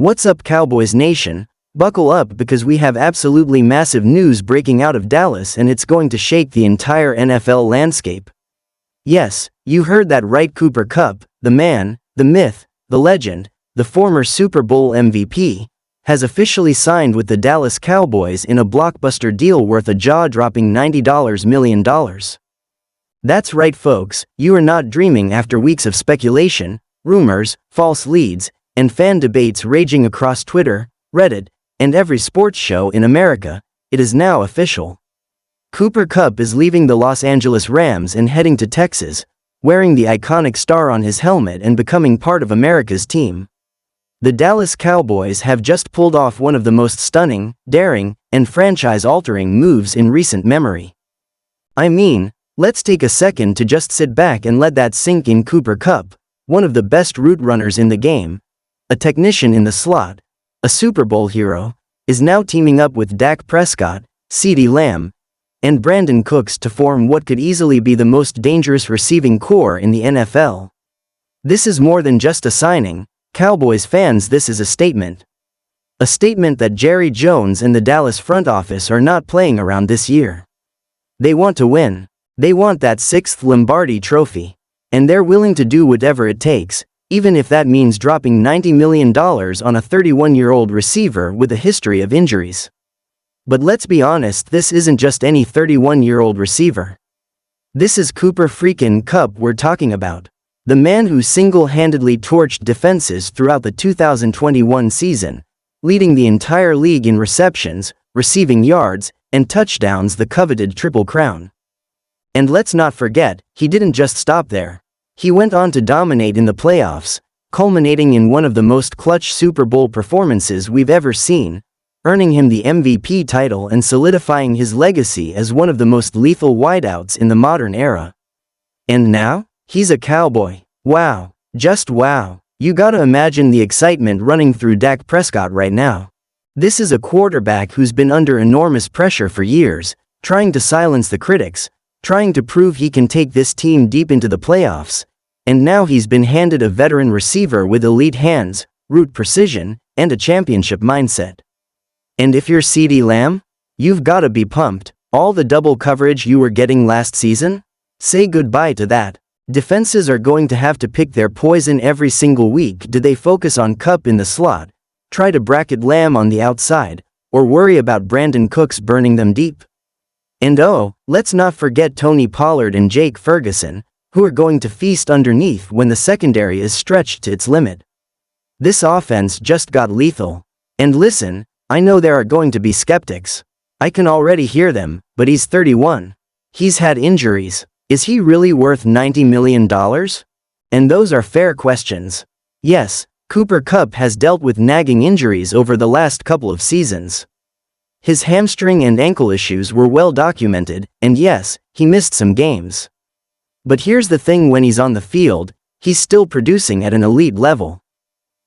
What's up, Cowboys Nation? Buckle up because we have absolutely massive news breaking out of Dallas and it's going to shake the entire NFL landscape. Yes, you heard that right. Cooper Kupp, the man, the myth, the legend, the former Super Bowl MVP, has officially signed with the Dallas Cowboys in a blockbuster deal worth a jaw-dropping $90 million. That's right, folks, you are not dreaming. After weeks of speculation, rumors, false leads, and fan debates raging across Twitter, Reddit, and every sports show in America, it is now official. Cooper Kupp is leaving the Los Angeles Rams and heading to Texas, wearing the iconic star on his helmet and becoming part of America's team. The Dallas Cowboys have just pulled off one of the most stunning, daring, and franchise-altering moves in recent memory. I mean, let's take a second to just sit back and let that sink in. Cooper Kupp, one of the best route runners in the game, a technician in the slot, a Super Bowl hero, is now teaming up with Dak Prescott, CeeDee Lamb, and Brandon Cooks to form what could easily be the most dangerous receiving core in the NFL. This is more than just a signing, Cowboys fans. This is a statement. A statement that Jerry Jones and the Dallas front office are not playing around this year. They want to win. They want that sixth Lombardi trophy. And they're willing to do whatever it takes, even if that means dropping $90 million on a 31-year-old receiver with a history of injuries. But let's be honest, this isn't just any 31-year-old receiver. This is Cooper freaking Kupp we're talking about. The man who single-handedly torched defenses throughout the 2021 season, leading the entire league in receptions, receiving yards, and touchdowns, the coveted Triple Crown. And let's not forget, he didn't just stop there. He went on to dominate in the playoffs, culminating in one of the most clutch Super Bowl performances we've ever seen, earning him the MVP title and solidifying his legacy as one of the most lethal wideouts in the modern era. And now, he's a Cowboy. Wow. Just wow. You gotta imagine the excitement running through Dak Prescott right now. This is a quarterback who's been under enormous pressure for years, trying to silence the critics, trying to prove he can take this team deep into the playoffs, and now he's been handed a veteran receiver with elite hands, route precision, and a championship mindset. And if you're CeeDee Lamb, you've gotta be pumped. All the double coverage you were getting last season? Say goodbye to that. Defenses are going to have to pick their poison every single week. Do they focus on Kupp in the slot, try to bracket Lamb on the outside, or worry about Brandon Cooks burning them deep? And oh, let's not forget Tony Pollard and Jake Ferguson, who are going to feast underneath when the secondary is stretched to its limit. This offense just got lethal. And listen, I know there are going to be skeptics. I can already hear them, but he's 31. He's had injuries. Is he really worth $90 million? And those are fair questions. Yes, Cooper Kupp has dealt with nagging injuries over the last couple of seasons. His hamstring and ankle issues were well documented, and yes, he missed some games. But here's the thing: when he's on the field, he's still producing at an elite level.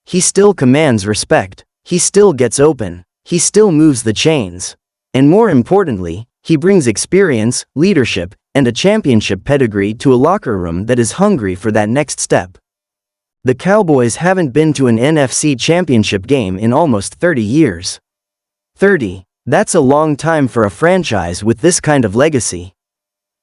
He still commands respect. He still gets open. He still moves the chains. And more importantly, he brings experience, leadership, and a championship pedigree to a locker room that is hungry for that next step. The Cowboys haven't been to an NFC championship game in almost 30 years. 30. That's a long time for a franchise with this kind of legacy.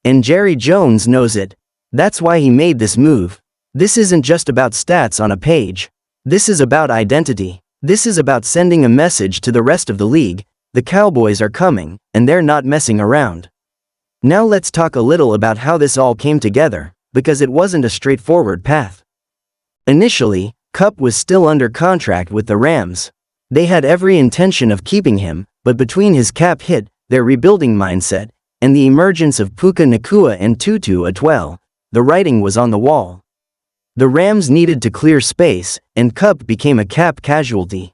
And Jerry Jones knows it. That's why he made this move. This isn't just about stats on a page. This is about identity. This is about sending a message to the rest of the league: the Cowboys are coming, and they're not messing around. Now let's talk a little about how this all came together, because it wasn't a straightforward path. Initially, Kupp was still under contract with the Rams. They had every intention of keeping him, but between his cap hit, their rebuilding mindset, and the emergence of Puka Nacua and Tutu Atwell, the writing was on the wall. The Rams needed to clear space, and Kupp became a cap casualty.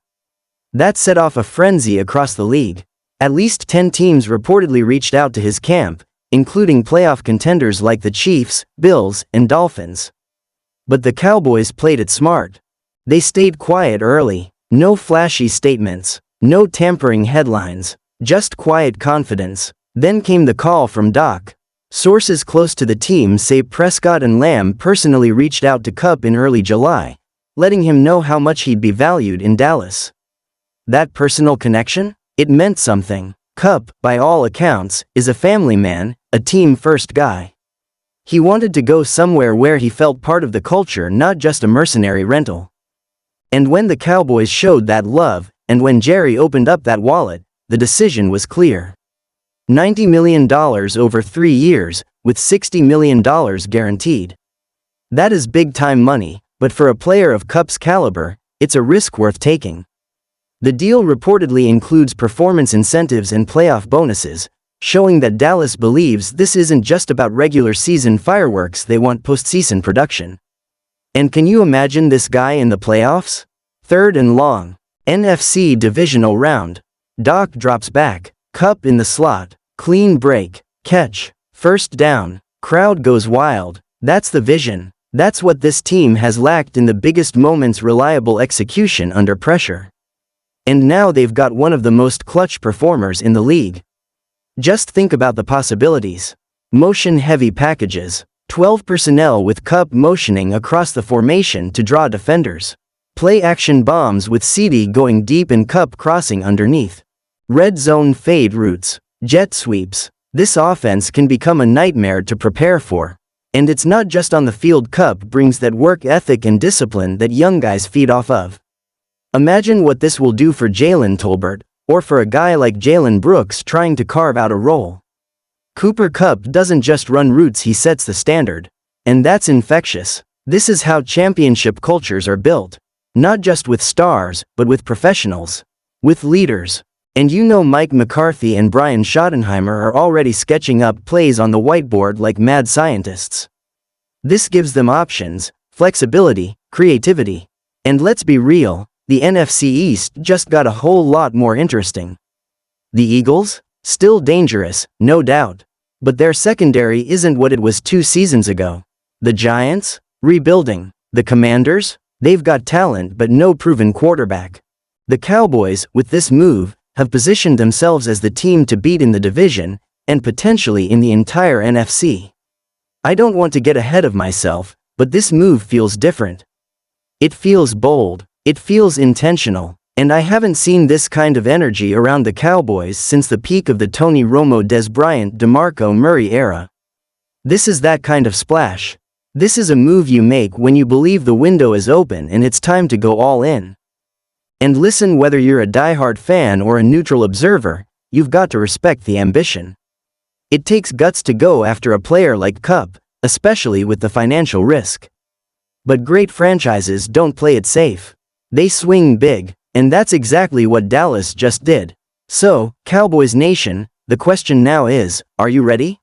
That set off a frenzy across the league. At least 10 teams reportedly reached out to his camp, including playoff contenders like the Chiefs, Bills, and Dolphins. But the Cowboys played it smart. They stayed quiet early. No flashy statements. No tampering headlines. Just quiet confidence. Then came the call from Doc. Sources close to the team say Prescott and Lamb personally reached out to Kupp in early July, letting him know how much he'd be valued in Dallas. That personal connection? It meant something. Kupp, by all accounts, is a family man, a team-first guy. He wanted to go somewhere where he felt part of the culture, not just a mercenary rental. And when the Cowboys showed that love, and when Jerry opened up that wallet, the decision was clear. $90 million over 3 years, with $60 million guaranteed. That is big-time money, but for a player of Kupp's caliber, it's a risk worth taking. The deal reportedly includes performance incentives and playoff bonuses, showing that Dallas believes this isn't just about regular season fireworks, they want postseason production. And can you imagine this guy in the playoffs? 3rd and long. NFC divisional round. Dak drops back. Kupp in the slot. Clean break. Catch. First down. Crowd goes wild. That's the vision. That's what this team has lacked in the biggest moments: reliable execution under pressure. And now they've got one of the most clutch performers in the league. Just think about the possibilities. Motion-heavy packages. 12 personnel with Kupp motioning across the formation to draw defenders. Play-action bombs with CD going deep and Kupp crossing underneath. Red zone fade routes. Jet sweeps. This offense can become a nightmare to prepare for. And it's not just on the field. Kupp brings that work ethic and discipline that young guys feed off of. Imagine what this will do for Jalen Tolbert, or for a guy like Jalen Brooks trying to carve out a role. Cooper Kupp doesn't just run routes, he sets the standard. And that's infectious. This is how championship cultures are built. Not just with stars, but with professionals. With leaders. And you know Mike McCarthy and Brian Schottenheimer are already sketching up plays on the whiteboard like mad scientists. This gives them options, flexibility, creativity. And let's be real, the NFC East just got a whole lot more interesting. The Eagles? Still dangerous, no doubt. But their secondary isn't what it was 2 seasons ago. The Giants? Rebuilding. The Commanders? They've got talent but no proven quarterback. The Cowboys, with this move, have positioned themselves as the team to beat in the division, and potentially in the entire NFC. I don't want to get ahead of myself, but this move feels different. It feels bold. It feels intentional, and I haven't seen this kind of energy around the Cowboys since the peak of the Tony Romo, Dez Bryant, DeMarco Murray era. This is that kind of splash. This is a move you make when you believe the window is open and it's time to go all in. And listen, whether you're a diehard fan or a neutral observer, you've got to respect the ambition. It takes guts to go after a player like Kupp, especially with the financial risk. But great franchises don't play it safe. They swing big, and that's exactly what Dallas just did. So, Cowboys Nation, the question now is, are you ready?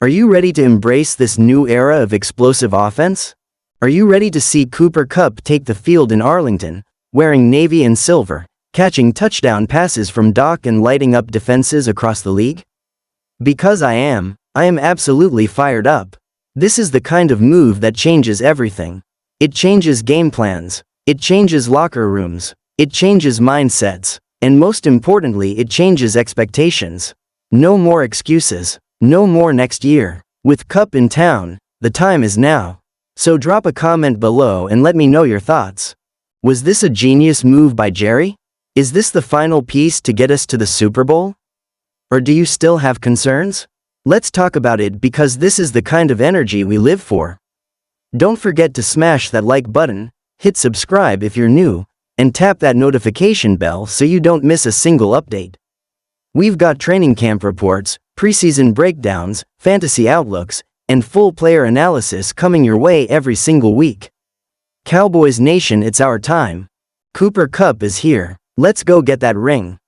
Are you ready to embrace this new era of explosive offense? Are you ready to see Cooper Kupp take the field in Arlington, wearing navy and silver, catching touchdown passes from Dak and lighting up defenses across the league? Because I am absolutely fired up. This is the kind of move that changes everything. It changes game plans. It changes locker rooms. It changes mindsets. And most importantly, it changes expectations. No more excuses. No more next year. With Kupp in town, the time is now. So drop a comment below and let me know your thoughts. Was this a genius move by Jerry? Is this the final piece to get us to the Super Bowl? Or do you still have concerns? Let's talk about it, because this is the kind of energy we live for. Don't forget to smash that like button, hit subscribe if you're new, and tap that notification bell so you don't miss a single update. We've got training camp reports, preseason breakdowns, fantasy outlooks, and full player analysis coming your way every single week. Cowboys Nation, it's our time. Cooper Kupp is here. Let's go get that ring.